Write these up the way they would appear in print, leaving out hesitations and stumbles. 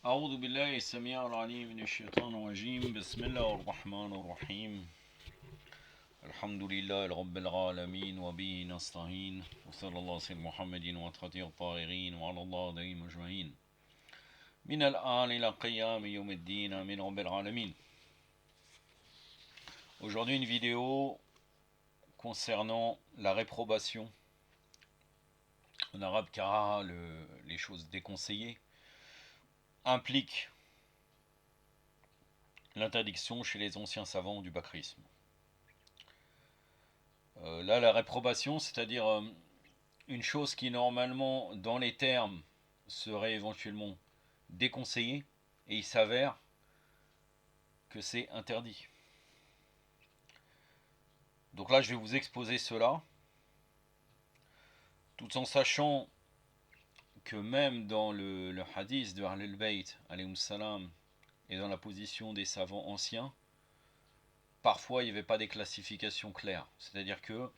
أعوذ بالله السميع العليم من الشيطان الرجيم بسم الله الرحمن الرحيم الحمد لله رب العالمين وبه نستعين وصلى الله على محمد وخاتم الطاهرين وعلى الله دائم أجمعين من الآن إلى قيام يوم الدين من رب العالمين. Aujourd'hui une vidéo concernant la réprobation, en arabe karaha, les choses déconseillées, implique l'interdiction chez les anciens savants du bakrisme. Là, la réprobation, c'est-à-dire une chose qui normalement, dans les termes, serait éventuellement déconseillée, et il s'avère que c'est interdit. Donc là, je vais vous exposer cela, tout en sachant que même dans le hadith de Ahlul Bayt, alayhum salam, et dans la position des savants anciens, parfois il n'y avait pas des classifications claires. C'est-à-dire que,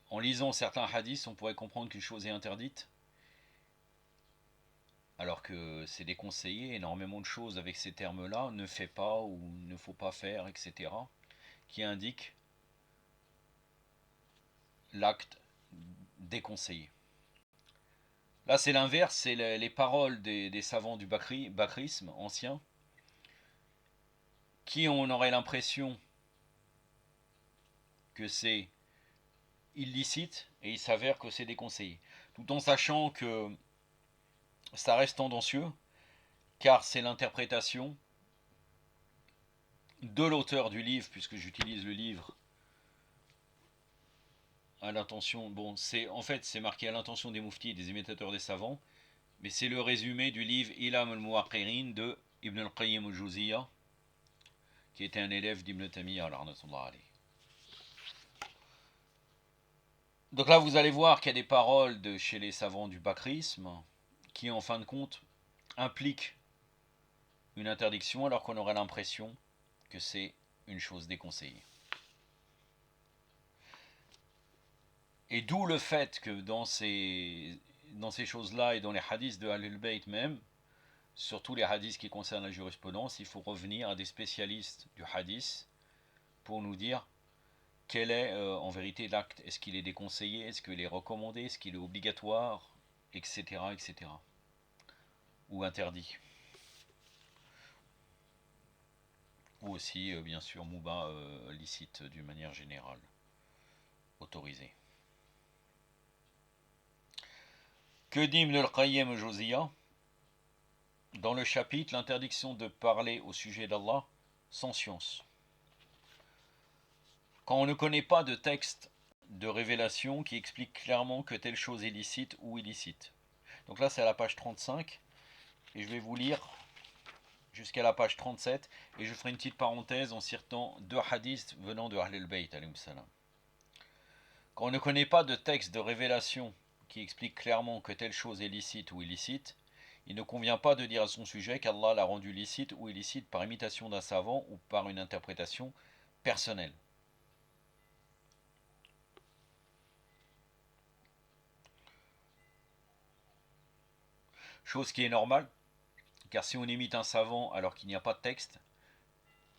en lisant certains hadiths, on pourrait comprendre qu'une chose est interdite, alors que c'est déconseillé, énormément de choses avec ces termes-là, ne fait pas ou ne faut pas faire, etc., qui indiquent l'acte déconseillé. Là, c'est l'inverse, c'est les paroles des savants du bakrisme ancien, qui on aurait l'impression que c'est illicite, et il s'avère que c'est déconseillé. Tout en sachant que ça reste tendancieux, car c'est l'interprétation de l'auteur du livre, puisque j'utilise le livre à l'intention, bon, en fait c'est marqué à l'intention des mouftis et des imitateurs des savants, mais c'est le résumé du livre Ilam al-Muwaqqirin de Ibn al-Qayyim al-Jawziyya, qui était un élève d'Ibn Taymiyyah rahmatullah alayh. Donc là vous allez voir qu'il y a des paroles chez les savants du bakrisme qui en fin de compte impliquent une interdiction, alors qu'on aurait l'impression que c'est une chose déconseillée. Et d'où le fait que dans ces choses-là et dans les hadiths de Ahlul Bayt même, surtout les hadiths qui concernent la jurisprudence, il faut revenir à des spécialistes du hadith pour nous dire quel est en vérité l'acte. Est-ce qu'il est déconseillé? Est-ce qu'il est recommandé? Est-ce qu'il est obligatoire? Etc. etc. Ou interdit. Ou aussi, bien sûr, mouba, licite d'une manière générale. Autorisé. Que dit Ibn al-Qayyim al-Jawziyya dans le chapitre l'interdiction de parler au sujet d'Allah sans science? Quand on ne connaît pas de texte de révélation qui explique clairement que telle chose est licite ou illicite. Donc là c'est à la page 35 et je vais vous lire jusqu'à la page 37 et je ferai une petite parenthèse en citant deux hadiths venant de Ahlul Bayt alayhim salam. Quand on ne connaît pas de texte de révélation qui explique clairement que telle chose est licite ou illicite, il ne convient pas de dire à son sujet qu'Allah l'a rendu licite ou illicite par imitation d'un savant ou par une interprétation personnelle. Chose qui est normale, car si on imite un savant alors qu'il n'y a pas de texte,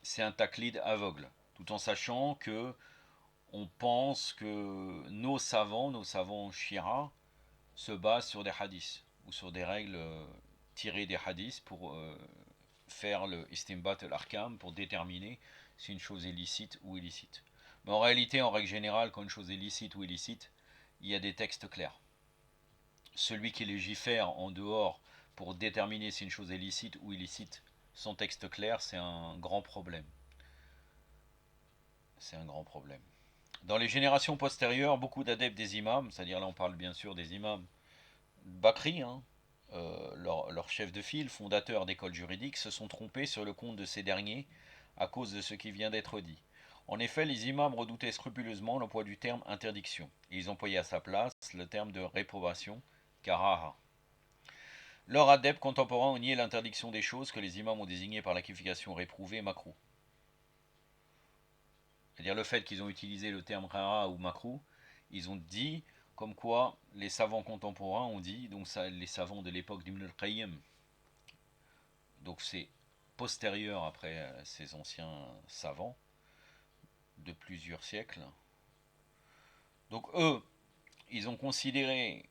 c'est un taqlid aveugle, tout en sachant que on pense que nos savants shira, se basent sur des hadiths ou sur des règles tirées des hadiths pour faire le istimbat al-arkam, pour déterminer si une chose est licite ou illicite. Mais en réalité, en règle générale, quand une chose est licite ou illicite, il y a des textes clairs. Celui qui légifère en dehors pour déterminer si une chose est licite ou illicite sans texte clair, c'est un grand problème. C'est un grand problème. Dans les générations postérieures, beaucoup d'adeptes des imams, c'est-à-dire là on parle bien sûr des imams Bakri, leur chef de file, fondateur d'écoles juridiques, se sont trompés sur le compte de ces derniers à cause de ce qui vient d'être dit. En effet, les imams redoutaient scrupuleusement l'emploi du terme interdiction, et ils employaient à sa place le terme de réprobation, karaha. Leurs adeptes contemporains ont nié l'interdiction des choses que les imams ont désignées par la qualification réprouvée makruh. C'est-à-dire le fait qu'ils ont utilisé le terme karaha ou makruh, ils ont dit comme quoi les savants contemporains ont dit, donc ça, les savants de l'époque d'Ibn al-Qayyim, donc c'est postérieur après ces anciens savants de plusieurs siècles. Donc eux, ils ont considéré,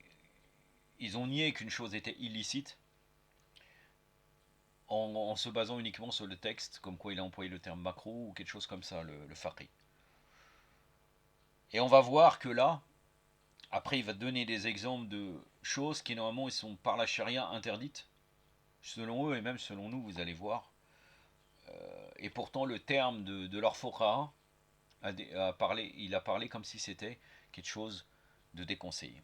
ils ont nié qu'une chose était illicite en se basant uniquement sur le texte, comme quoi il a employé le terme makruh ou quelque chose comme ça, le faqih. Et on va voir que là, après il va donner des exemples de choses qui normalement ils sont par la charia interdites, selon eux et même selon nous, vous allez voir. Et pourtant le terme de leur fuqaha il a parlé comme si c'était quelque chose de déconseillé.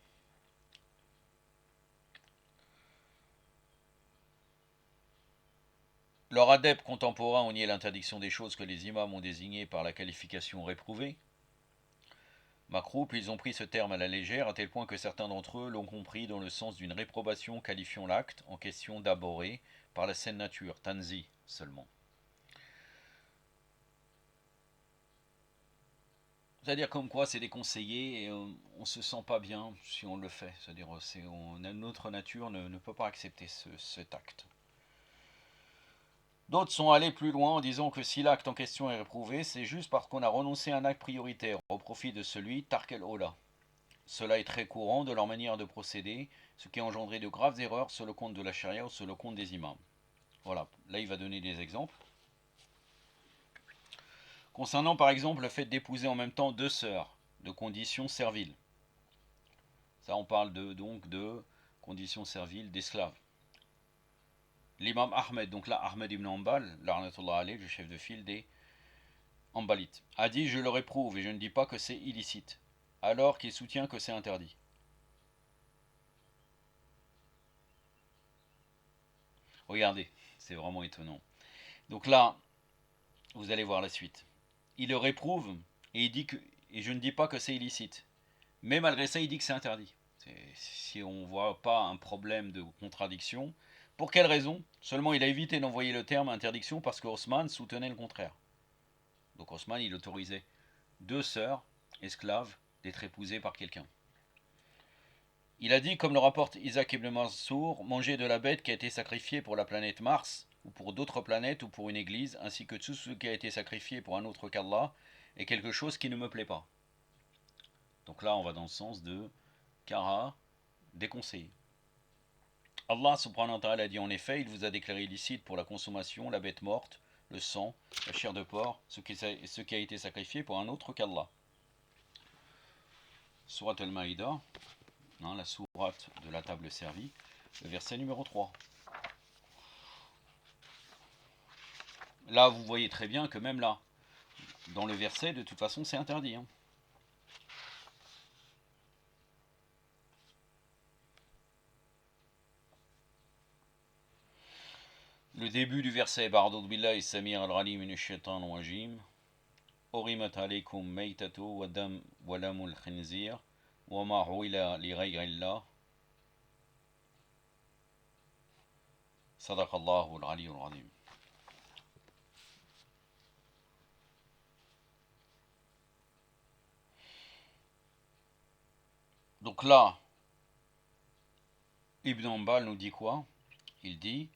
Leurs adeptes contemporains ont nié l'interdiction des choses que les imams ont désignées par la qualification réprouvée, makruh, puis ils ont pris ce terme à la légère, à tel point que certains d'entre eux l'ont compris dans le sens d'une réprobation qualifiant l'acte en question d'abhorré par la saine nature, tanzi seulement. C'est-à-dire comme quoi c'est déconseillé et on se sent pas bien si on le fait. C'est-à-dire notre nature ne peut pas accepter cet acte. D'autres sont allés plus loin en disant que si l'acte en question est réprouvé, c'est juste parce qu'on a renoncé à un acte prioritaire au profit de celui tarkel ola. Cela est très courant de leur manière de procéder, ce qui a engendré de graves erreurs sur le compte de la charia ou sur le compte des imams. Voilà, là il va donner des exemples. Concernant par exemple le fait d'épouser en même temps deux sœurs, de conditions serviles. Ça on parle donc de conditions serviles d'esclaves. L'imam Ahmed, donc là Ahmed ibn Hanbal, le chef de file des Hanbalites, a dit je le réprouve et je ne dis pas que c'est illicite, alors qu'il soutient que c'est interdit. Regardez, c'est vraiment étonnant. Donc là, vous allez voir la suite. Il le réprouve et il dit que et je ne dis pas que c'est illicite. Mais malgré ça, il dit que c'est interdit. Si on ne voit pas un problème de contradiction, pour quelle raison? Seulement il a évité d'envoyer le terme interdiction parce que Haussmann soutenait le contraire. Donc Haussmann, il autorisait deux sœurs esclaves d'être épousées par quelqu'un. Il a dit, comme le rapporte Isaac ibn Mansour, manger de la bête qui a été sacrifiée pour la planète Mars, ou pour d'autres planètes, ou pour une église, ainsi que tout ce qui a été sacrifié pour un autre qu'Allah, est quelque chose qui ne me plaît pas. Donc là, on va dans le sens de Kara, déconseillé. Allah subhanahu wa ta'ala a dit en effet, il vous a déclaré illicite pour la consommation, la bête morte, le sang, la chair de porc, ce qui a été sacrifié pour un autre qu'Allah. Surat al-Maïda, la sourate de la table servie, le verset numéro 3. Là, vous voyez très bien que même là, dans le verset, de toute façon, c'est interdit. Le début du verset, Ba'doud billahi samir al-ghalim min ash-shaytan rajim. Urimat alaykum maytatu wa dam wa lamul khinzir wa ma huila li ghayrillah. Sadaqallahu al-aliyyul azim. Donc là, Ibn Hanbal nous dit quoi? Il dit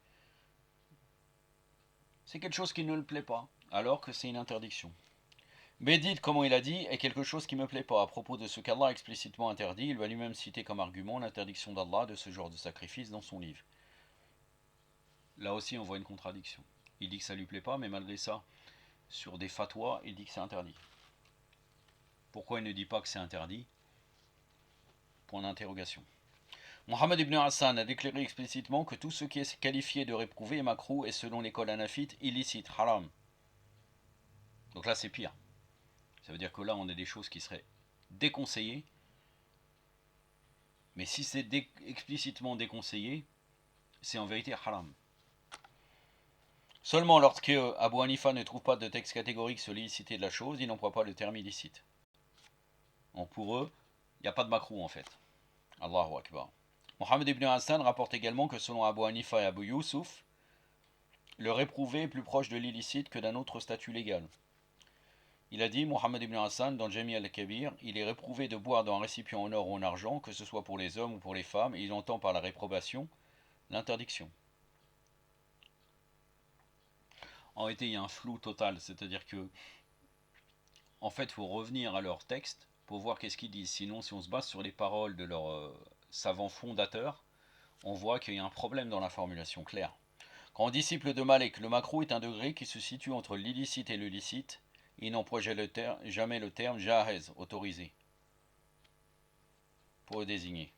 c'est quelque chose qui ne le plaît pas, alors que c'est une interdiction. Bédit, comment il a dit, est quelque chose qui ne me plaît pas. À propos de ce qu'Allah a explicitement interdit, il va lui-même citer comme argument l'interdiction d'Allah de ce genre de sacrifice dans son livre. Là aussi, on voit une contradiction. Il dit que ça ne lui plaît pas, mais malgré ça, sur des fatwas, il dit que c'est interdit. Pourquoi il ne dit pas que c'est interdit? Point d'interrogation. Mohammed ibn Hassan a déclaré explicitement que tout ce qui est qualifié de réprouvé est makruh et selon l'école hanafite illicite, haram. Donc là c'est pire. Ça veut dire que là on a des choses qui seraient déconseillées, mais si c'est explicitement déconseillé, c'est en vérité haram. Seulement lorsque Abu Hanifa ne trouve pas de texte catégorique sur l'illicité de la chose, il n'emploie pas le terme illicite. Donc pour eux, il n'y a pas de makruh en fait. Allahu Akbar. Mohammed ibn Hassan rapporte également que selon Abu Hanifa et Abu Yusuf, le réprouvé est plus proche de l'illicite que d'un autre statut légal. Il a dit, Mohammed ibn Hassan, dans Jami al-Kabir, il est réprouvé de boire dans un récipient en or ou en argent, que ce soit pour les hommes ou pour les femmes, et il entend par la réprobation l'interdiction. En réalité, il y a un flou total, c'est-à-dire que, en fait, il faut revenir à leur texte pour voir qu'est-ce qu'ils disent. Sinon, si on se base sur les paroles de leurs savants fondateurs, on voit qu'il y a un problème dans la formulation claire. Quand disciple de Malek, le makruh est un degré qui se situe entre l'illicite et le licite. Il n'emploie jamais le terme jahez, autorisé, pour le désigner.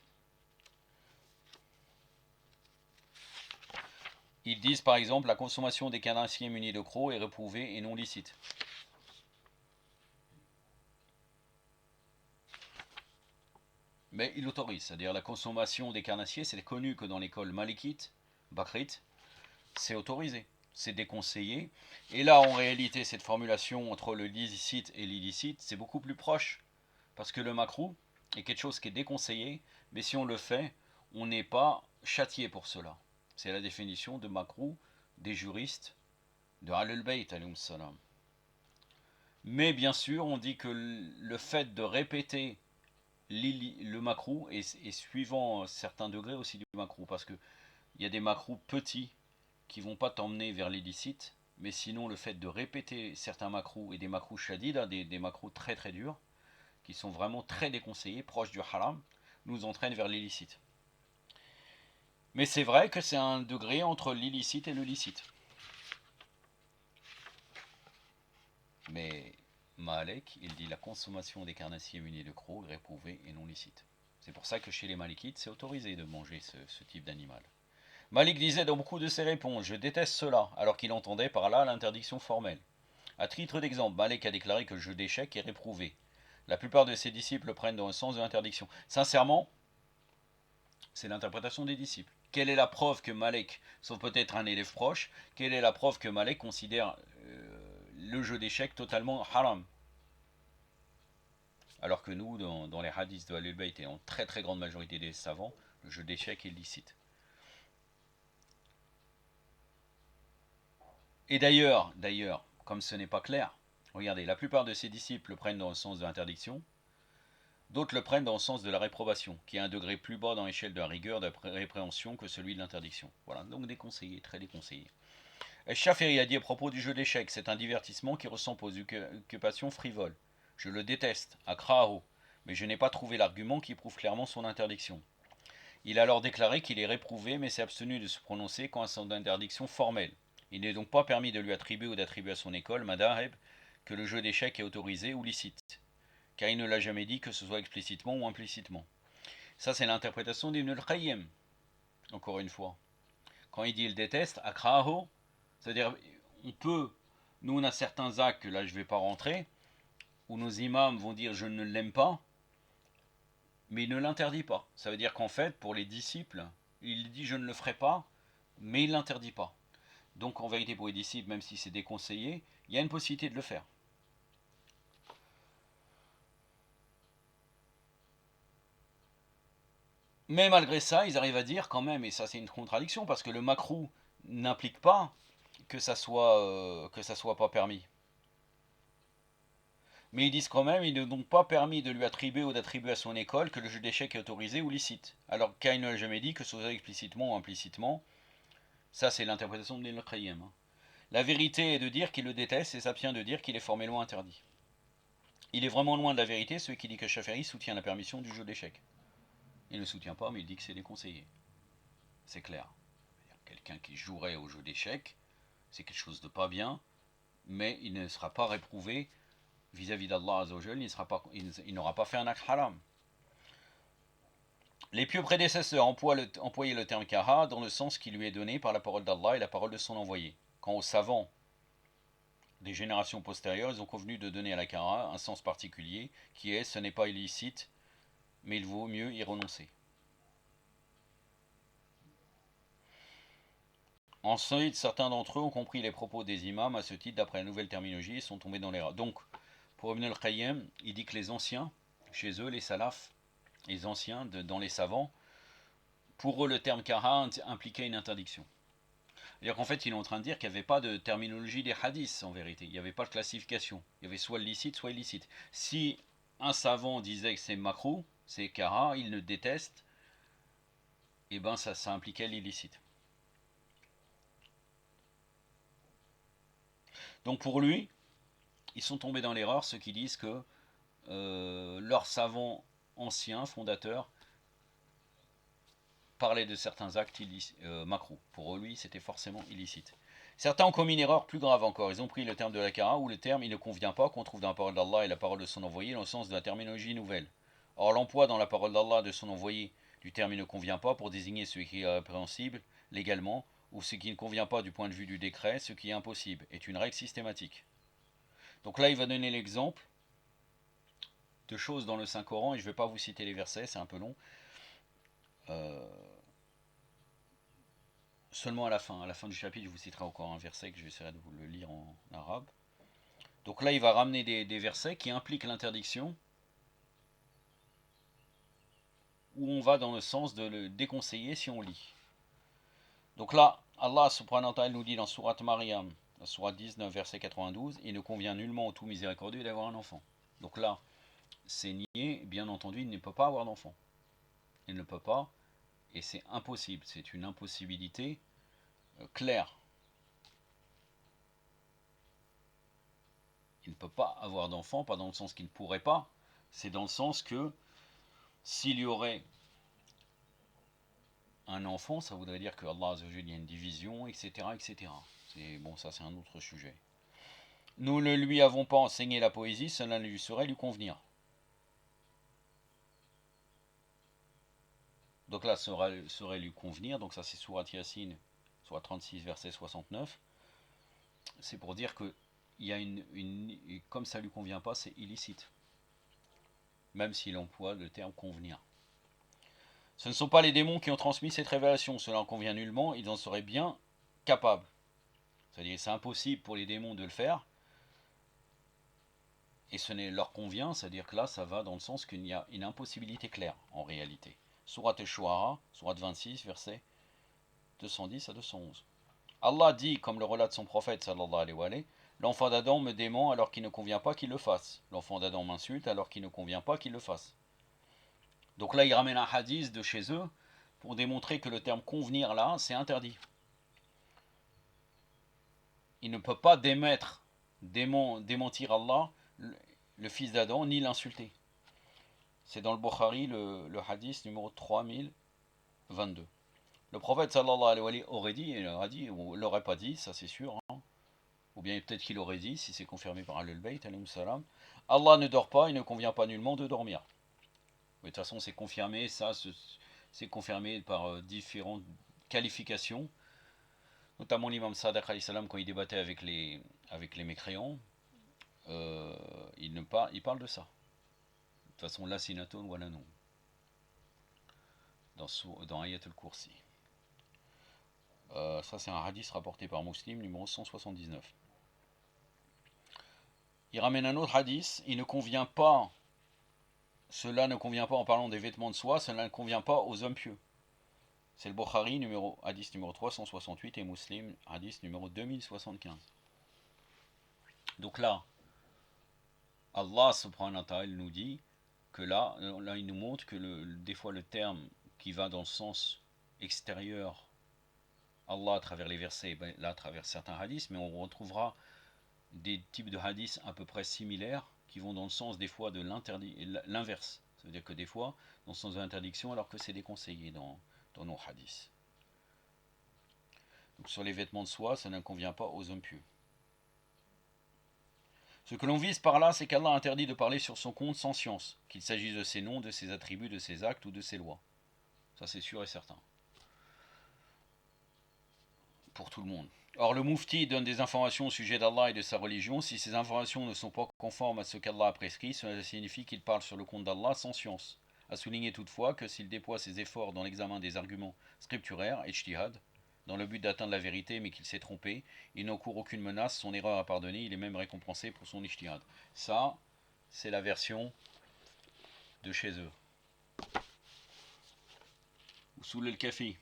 Ils disent par exemple la consommation des carnassiers munis de crocs est réprouvée et non licite. Mais ils l'autorisent, c'est-à-dire la consommation des carnassiers, c'est connu que dans l'école malikite, bakrite, c'est autorisé, c'est déconseillé. Et là, en réalité, cette formulation entre le licite et l'illicite, c'est beaucoup plus proche. Parce que le makruh est quelque chose qui est déconseillé, mais si on le fait, on n'est pas châtié pour cela. C'est la définition de makruh des juristes de Ahlul Bayt, alayhum salam. Mais bien sûr, on dit que le fait de répéter le makruh est suivant certains degrés aussi du makruh, parce qu'il y a des makruhs petits qui vont pas t'emmener vers l'illicite, mais sinon le fait de répéter certains makruhs et des makruhs shadid, des makruhs très très durs, qui sont vraiment très déconseillés, proches du haram, nous entraînent vers l'illicite. Mais c'est vrai que c'est un degré entre l'illicite et le licite. Mais Malek, il dit la consommation des carnassiers munis de crocs est réprouvée et non licite. C'est pour ça que chez les Malikites, c'est autorisé de manger ce type d'animal. Malik disait dans beaucoup de ses réponses, je déteste cela, alors qu'il entendait par là l'interdiction formelle. À titre d'exemple, Malik a déclaré que le jeu d'échecs est réprouvé. La plupart de ses disciples le prennent dans le sens de l'interdiction. Sincèrement, c'est l'interprétation des disciples. Quelle est la preuve que Malek, sauf peut-être un élève proche, quelle est la preuve que Malek considère le jeu d'échecs totalement haram? Alors que nous, dans les hadiths de Ahlul Bayt et en très très grande majorité des savants, le jeu d'échecs est licite. Et d'ailleurs, comme ce n'est pas clair, regardez, la plupart de ses disciples le prennent dans le sens de l'interdiction, d'autres le prennent dans le sens de la réprobation, qui est un degré plus bas dans l'échelle de la rigueur de la répréhension que celui de l'interdiction. Voilà, donc déconseillé, très déconseillé. Shafiri a dit à propos du jeu d'échecs, c'est un divertissement qui ressemble aux occupations frivoles. Je le déteste, à Kraho, mais je n'ai pas trouvé l'argument qui prouve clairement son interdiction. Il a alors déclaré qu'il est réprouvé, mais s'est abstenu de se prononcer quant à son interdiction formelle. Il n'est donc pas permis de lui attribuer ou d'attribuer à son école, Madaheb, que le jeu d'échecs est autorisé ou licite, car il ne l'a jamais dit que ce soit explicitement ou implicitement. Ça, c'est l'interprétation d'Ibn al-Qayyim, encore une fois. Quand il dit il déteste, akraho, c'est-à-dire, nous on a certains actes, là je ne vais pas rentrer, où nos imams vont dire je ne l'aime pas, mais il ne l'interdit pas. Ça veut dire qu'en fait, pour les disciples, il dit je ne le ferai pas, mais il ne l'interdit pas. Donc en vérité pour les disciples, même si c'est déconseillé, il y a une possibilité de le faire. Mais malgré ça, ils arrivent à dire quand même, et ça c'est une contradiction, parce que le makruh n'implique pas que ça soit pas permis. Mais ils disent quand même, il n'est donc pas permis de lui attribuer ou d'attribuer à son école que le jeu d'échecs est autorisé ou licite. Alors Kain ne l'a jamais dit, que ce soit explicitement ou implicitement. Ça c'est l'interprétation de Ibn al-Qayyim. La vérité est de dire qu'il le déteste et s'abstient de dire qu'il est formellement interdit. Il est vraiment loin de la vérité celui qui dit que Shafiri soutient la permission du jeu d'échecs. Il ne le soutient pas, mais il dit que c'est déconseillé. C'est clair. Quelqu'un qui jouerait au jeu d'échecs, c'est quelque chose de pas bien, mais il ne sera pas réprouvé vis-à-vis d'Allah Azzawajal, il n'aura pas fait un acte haram. Les pieux prédécesseurs employaient le terme kara dans le sens qui lui est donné par la parole d'Allah et la parole de son envoyé. Quant aux savants des générations postérieures, ils ont convenu de donner à la kara un sens particulier qui est ce n'est pas illicite, mais il vaut mieux y renoncer. Ensuite, certains d'entre eux ont compris les propos des imams à ce titre d'après la nouvelle terminologie et sont tombés dans l'erreur. Donc, pour Ibn al-Qayyim, il dit que les anciens, chez eux, les salafs, les anciens, dans les savants, pour eux, le terme kara impliquait une interdiction. C'est-à-dire qu'en fait, il est en train de dire qu'il n'y avait pas de terminologie des hadiths, en vérité. Il n'y avait pas de classification. Il y avait soit licite, soit illicite. Si un savant disait que c'est makruh, c'est kara, il le déteste, et ben ça impliquait l'illicite. Donc pour lui, ils sont tombés dans l'erreur, ceux qui disent que leurs savants anciens, fondateurs, parlaient de certains actes macro. Pour lui, c'était forcément illicite. Certains ont commis une erreur plus grave encore. Ils ont pris le terme de la Kara où le terme il ne convient pas, qu'on trouve dans la parole d'Allah et la parole de son envoyé dans le sens de la terminologie nouvelle. Or, l'emploi dans la parole d'Allah de son envoyé du terme il ne convient pas pour désigner ce qui est répréhensible légalement ou ce qui ne convient pas du point de vue du décret, ce qui est impossible, est une règle systématique. Donc là, il va donner l'exemple de choses dans le Saint-Coran et je ne vais pas vous citer les versets, c'est un peu long. Seulement à la fin du chapitre, je vous citerai encore un verset que j'essaierai de vous le lire en arabe. Donc là, il va ramener des versets qui impliquent l'interdiction, où on va dans le sens de le déconseiller si on lit. Donc là, Allah subhanahu wa ta'ala nous dit dans Surat Maryam, Surat 19, verset 92, il ne convient nullement au tout miséricordieux d'avoir un enfant. Donc là, c'est nié, bien entendu, il ne peut pas avoir d'enfant. Il ne peut pas, et c'est impossible, c'est une impossibilité claire. Il ne peut pas avoir d'enfant, pas dans le sens qu'il ne pourrait pas, c'est dans le sens que s'il y aurait un enfant, ça voudrait dire que Allah il y a une division, etc. etc. Bon, ça c'est un autre sujet. Nous ne lui avons pas enseigné la poésie, cela ne lui saurait lui convenir. Donc là, saurait lui convenir, donc ça c'est Surat Yassine, Surat 36, verset 69. C'est pour dire que il y a comme ça lui convient pas, c'est illicite. Même s'il emploie le terme convenir. Ce ne sont pas les démons qui ont transmis cette révélation, cela en convient nullement, ils en seraient bien capables. C'est-à-dire c'est impossible pour les démons de le faire, et ce ne leur convient, c'est-à-dire que là ça va dans le sens qu'il y a une impossibilité claire en réalité. Surat al-Shu'ara, Surat 26, verset 210 à 211. Allah dit, comme le relate son prophète sallallahu alayhi wa sallam, l'enfant d'Adam me dément alors qu'il ne convient pas qu'il le fasse. L'enfant d'Adam m'insulte alors qu'il ne convient pas qu'il le fasse. Donc là, il ramène un hadith de chez eux pour démontrer que le terme convenir là, c'est interdit. Il ne peut pas démentir Allah, le fils d'Adam, ni l'insulter. C'est dans le Bukhari, le hadith numéro 3022. Le prophète sallallahu alayhi wa sallam aurait dit, ou l'aurait pas dit, ça c'est sûr, hein. Ou bien peut-être qu'il aurait dit, si c'est confirmé par Al-Bayt, Allah ne dort pas, il ne convient pas nullement de dormir. Mais de toute façon, c'est confirmé, c'est confirmé par différentes qualifications, notamment l'imam Sadiq alayhi salam quand il débattait avec les mécréants, il parle de ça. De toute façon, la sinaton ou la non. Dans Ayat al-Kursi. Ça, c'est un hadith rapporté par Muslim, numéro 179. Il ramène un autre hadith, cela ne convient pas en parlant des vêtements de soie, cela ne convient pas aux hommes pieux. C'est le Bukhari, hadith numéro 368 et Muslim, hadith numéro 2075. Donc là, Allah subhanahu wa ta'ala nous dit que là il nous montre que des fois le terme qui va dans le sens extérieur, Allah à travers les versets, là à travers certains hadiths, mais on retrouvera des types de hadiths à peu près similaires qui vont dans le sens des fois de l'inverse. Ça veut dire que des fois, dans le sens de l'interdiction, alors que c'est déconseillé dans nos hadiths. Donc sur les vêtements de soie, ça ne convient pas aux hommes pieux. Ce que l'on vise par là, c'est qu'Allah interdit de parler sur son compte sans science, qu'il s'agisse de ses noms, de ses attributs, de ses actes ou de ses lois. Ça c'est sûr et certain. Pour tout le monde. Or, le Moufti donne des informations au sujet d'Allah et de sa religion. Si ces informations ne sont pas conformes à ce qu'Allah a prescrit, cela signifie qu'il parle sur le compte d'Allah sans science. A souligner toutefois que s'il déploie ses efforts dans l'examen des arguments scripturaires, ijtihad, dans le but d'atteindre la vérité mais qu'il s'est trompé, il n'encourt aucune menace, son erreur à pardonner, il est même récompensé pour son ijtihad. Ça, c'est la version de chez eux. Usul al-Kafi.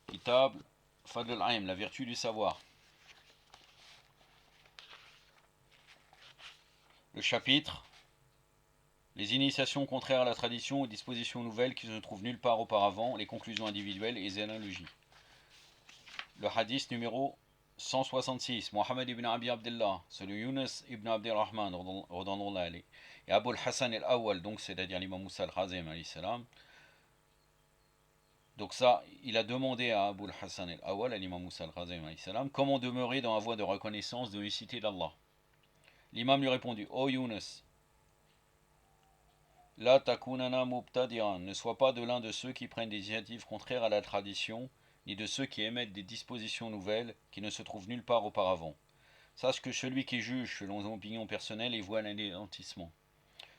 Kitab Fadl al-Aim, la vertu du savoir. Le chapitre les initiations contraires à la tradition ou dispositions nouvelles qui ne se trouvent nulle part auparavant, les conclusions individuelles et les analogies. Le hadith numéro 166, Mohammed ibn Abi Abdullah, c'est le Yunus ibn Abdirrahman, radallahu anhu, et Abu al-Hassan al-Awwal, donc c'est-à-dire l'imam Moussa al-Khazem, alayhi salam. Donc ça, il a demandé à Abu al-Hassan al-Awwal, à l'imam Moussa al-Khazem, alayhi salam, comment demeurer dans la voie de reconnaissance de l'unicité d'Allah. L'imam lui répondit, ô Yunus, la takunana mubtadi'an, ne sois pas de l'un de ceux qui prennent des initiatives contraires à la tradition, ni de ceux qui émettent des dispositions nouvelles qui ne se trouvent nulle part auparavant. Sache que celui qui juge selon son opinion personnelle y voit l'anéantissement.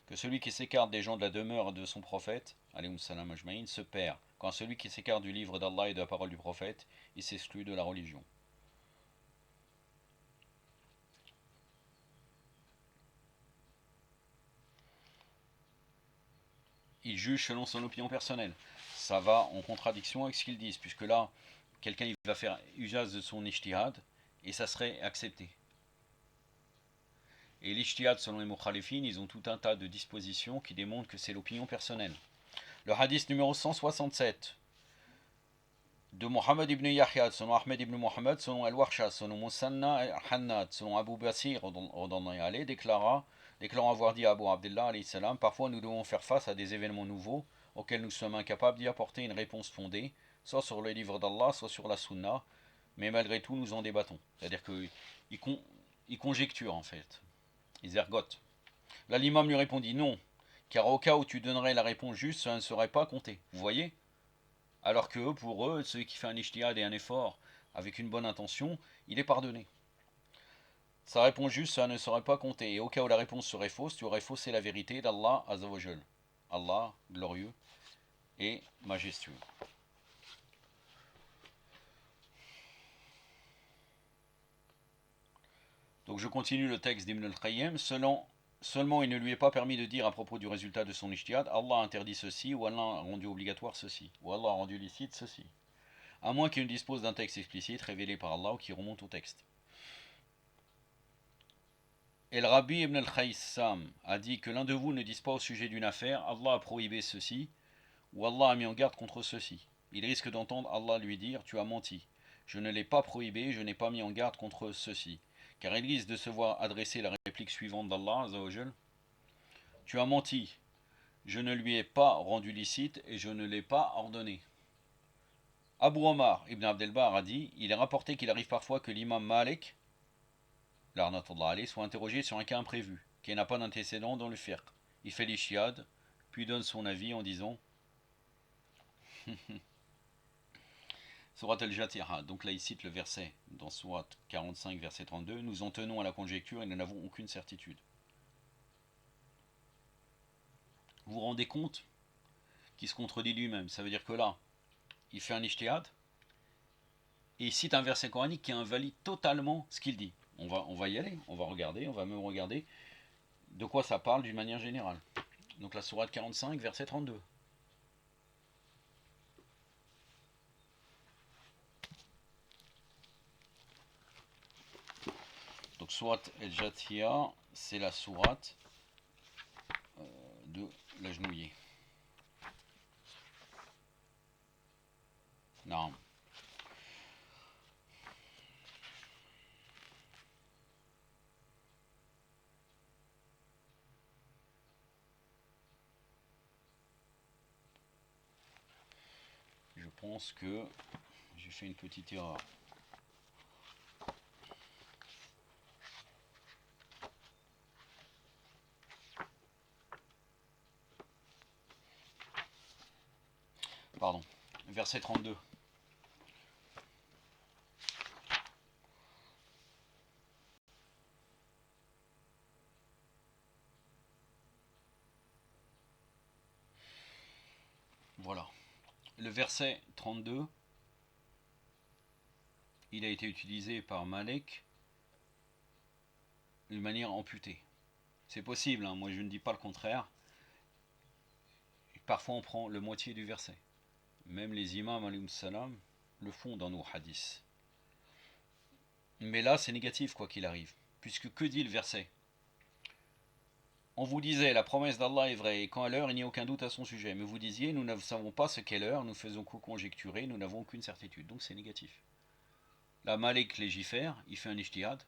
Que celui qui s'écarte des gens de la demeure de son prophète, alayhi salam ajmaïn, se perd. Quand celui qui s'écarte du livre d'Allah et de la parole du prophète, il s'exclut de la religion. Il juge selon son opinion personnelle. Ça va en contradiction avec ce qu'ils disent, puisque là, quelqu'un il va faire usage de son ijtihad, et ça serait accepté. Et l'ijtihad, selon les mukhalifines, ils ont tout un tas de dispositions qui démontrent que c'est l'opinion personnelle. Le hadith numéro 167 de Mohammed ibn Yahya, selon Ahmed ibn Mohammed, selon Al-Warsha, selon Musanna al-Hannad, selon Abu Basir, déclarant avoir dit à Abu Abdullah, salam, parfois nous devons faire face à des événements nouveaux auxquels nous sommes incapables d'y apporter une réponse fondée, soit sur le livre d'Allah, soit sur la sunna, mais malgré tout nous en débattons. C'est-à-dire qu'ils conjecturent en fait, ils ergotent. Là l'imam lui répondit non, car au cas où tu donnerais la réponse juste, ça ne serait pas compté. Vous voyez? Alors que pour eux, celui qui fait un ijtihad et un effort avec une bonne intention, il est pardonné. Sa réponse juste, ça ne serait pas compté. Et au cas où la réponse serait fausse, tu aurais faussé la vérité d'Allah Azzawajal. Allah, glorieux et majestueux. Donc je continue le texte d'Ibn al-Qayyim. Seulement il ne lui est pas permis de dire à propos du résultat de son ijtihad, Allah a interdit ceci, ou Allah a rendu obligatoire ceci, ou Allah a rendu licite ceci. À moins qu'il ne dispose d'un texte explicite révélé par Allah ou qui remonte au texte. El Rabbi ibn al-Khaysam a dit que l'un de vous ne dise pas au sujet d'une affaire, Allah a prohibé ceci, ou Allah a mis en garde contre ceci. Il risque d'entendre Allah lui dire, tu as menti. Je ne l'ai pas prohibé, je n'ai pas mis en garde contre ceci. Car il risque de se voir adresser la réplique suivante d'Allah, tu as menti. Je ne lui ai pas rendu licite et je ne l'ai pas ordonné. Abu Omar ibn Abdelbar a dit, il est rapporté qu'il arrive parfois que l'imam Malik, soit interrogé sur un cas imprévu, qui n'a pas d'antécédent dans le fiqh. Il fait l'ishiad, puis donne son avis en disant Surat al-Jatiha, donc là il cite le verset dans Surat 45, verset 32, nous en tenons à la conjecture et nous n'avons aucune certitude. Vous vous rendez compte qu'il se contredit lui-même? Ça veut dire que là, il fait un ijtihad et il cite un verset coranique qui invalide totalement ce qu'il dit. On va y aller, on va regarder, on va même regarder de quoi ça parle d'une manière générale. Donc la sourate 45, verset 32. Donc sourate El-Jathiya, c'est la sourate de l'agenouiller. Non. Je pense que j'ai fait une petite erreur. Pardon. Verset 32. Voilà. Le verset 32, il a été utilisé par Malek d'une manière amputée. C'est possible, hein, moi je ne dis pas le contraire. Parfois on prend le moitié du verset. Même les imams alayhim salam le font dans nos hadiths. Mais là c'est négatif quoi qu'il arrive. Puisque que dit le verset? On vous disait la promesse d'Allah est vraie et quand à l'heure il n'y a aucun doute à son sujet. Mais vous disiez nous ne savons pas ce qu'est l'heure, nous faisons que conjecturer, nous n'avons aucune certitude. Donc c'est négatif. La Malik légifère, il fait un ijtihad,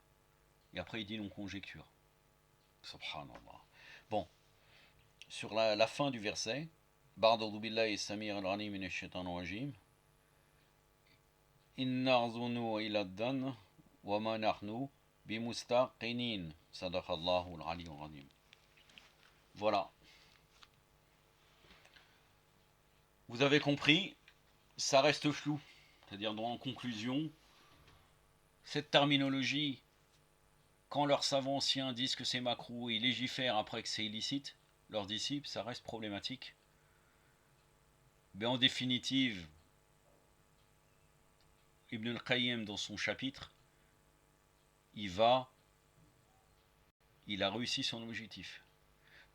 et après il dit non conjecture. Subhanallah. Bon, sur la fin du verset, Ba'da'udhu billahi samir al-alim minash shaitanir rajim. Innarzunu ila dan wa ma nahnu bimustaqinin. Sadaqallahu al-aliyyul azim. Voilà. Vous avez compris, ça reste flou. C'est-à-dire, en conclusion, cette terminologie, quand leurs savants anciens disent que c'est makruh et légifèrent après que c'est illicite, leurs disciples, ça reste problématique. Mais en définitive, Ibn al-Qayyim, dans son chapitre, il a réussi son objectif.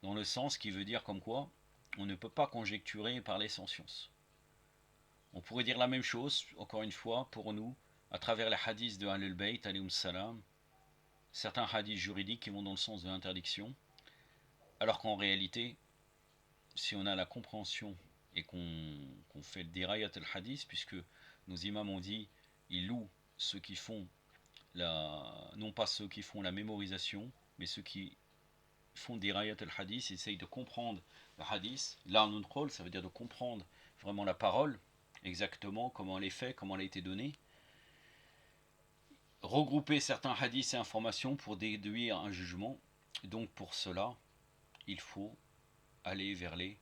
Dans le sens qui veut dire comme quoi, on ne peut pas conjecturer par les sciences. On pourrait dire la même chose, encore une fois, pour nous, à travers les hadiths de Ahlul Bayt, alayhum salam, certains hadiths juridiques qui vont dans le sens de l'interdiction, alors qu'en réalité, si on a la compréhension et qu'on fait le dirayat al-hadith, puisque nos imams ont dit, ils louent ceux qui font non pas ceux qui font la mémorisation, mais ceux qui font dirayat al-hadith, essayent de comprendre le hadith. Là, on rôle, ça veut dire de comprendre vraiment la parole, exactement comment elle est faite, comment elle a été donnée. Regrouper certains hadiths et informations pour déduire un jugement. Donc pour cela, il faut aller vers les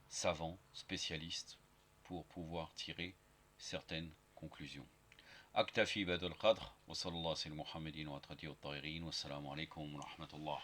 savants, spécialistes, pour pouvoir tirer certaines conclusions. أكتفي بهذا القدر وصلى الله على محمد وعلى آله الطاهرين والسلام عليكم ورحمة الله.